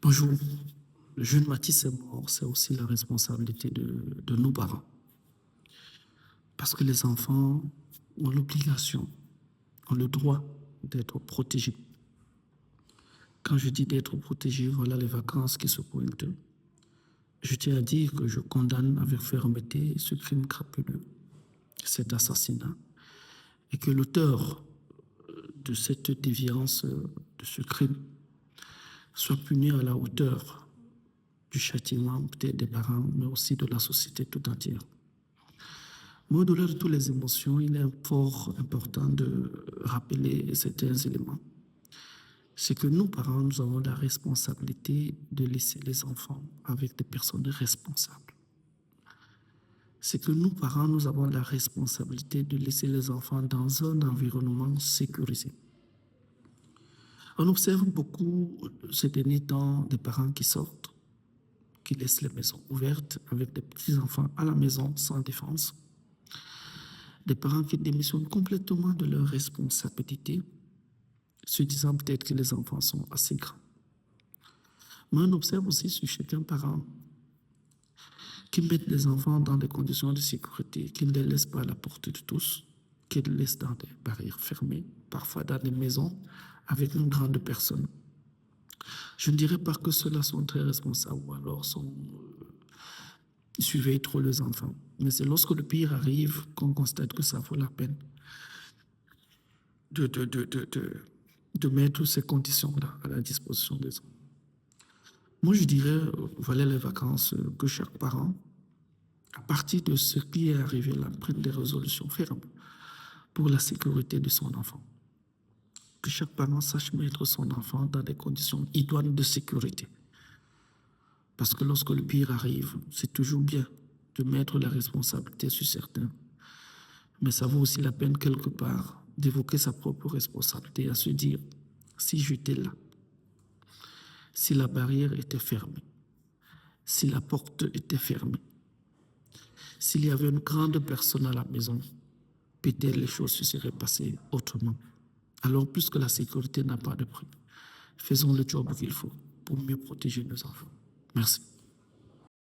Bonjour. Le jeune Mathis est mort, c'est aussi la responsabilité de nos parents. Parce que les enfants ont l'obligation, ont le droit d'être protégés. Quand je dis d'être protégés, voilà les vacances qui se pointent. Je tiens à dire que je condamne avec fermeté ce crime crapuleux, cet assassinat, et que l'auteur de cette déviance, de ce crime, soit puni à la hauteur du châtiment peut-être des parents, mais aussi de la société tout entière. Mais au-delà de toutes les émotions, il est fort important de rappeler certains éléments. C'est que nous, parents, nous avons la responsabilité de laisser les enfants avec des personnes responsables. C'est que nous, parents, nous avons la responsabilité de laisser les enfants dans un environnement sécurisé. On observe beaucoup ces derniers temps des parents qui sortent, qui laissent les maisons ouvertes avec des petits-enfants à la maison sans défense. Des parents qui démissionnent complètement de leurs responsabilités, se disant peut-être que les enfants sont assez grands. Mais on observe aussi sur chacun parent qui mettent les enfants dans des conditions de sécurité, qui ne les laissent pas à la portée de tous, qui les laissent dans des barrières fermées, parfois dans des maisons avec une grande personne. Je ne dirais pas que ceux-là sont très responsables ou alors ils surveillent trop les enfants. Mais c'est lorsque le pire arrive qu'on constate que ça vaut la peine de mettre ces conditions-là à la disposition des enfants. Moi, je dirais, voilà les vacances, que chaque parent, à partir de ce qui est arrivé là, prenne des résolutions fermes pour la sécurité de son enfant. Que chaque parent sache mettre son enfant dans des conditions idoines de sécurité. Parce que lorsque le pire arrive, c'est toujours bien de mettre la responsabilité sur certains. Mais ça vaut aussi la peine quelque part d'évoquer sa propre responsabilité, à se dire, si j'étais là, si la barrière était fermée, si la porte était fermée, s'il y avait une grande personne à la maison, peut-être les choses se seraient passées autrement. Alors, puisque la sécurité n'a pas de prix, faisons le job qu'il faut pour mieux protéger nos enfants. Merci.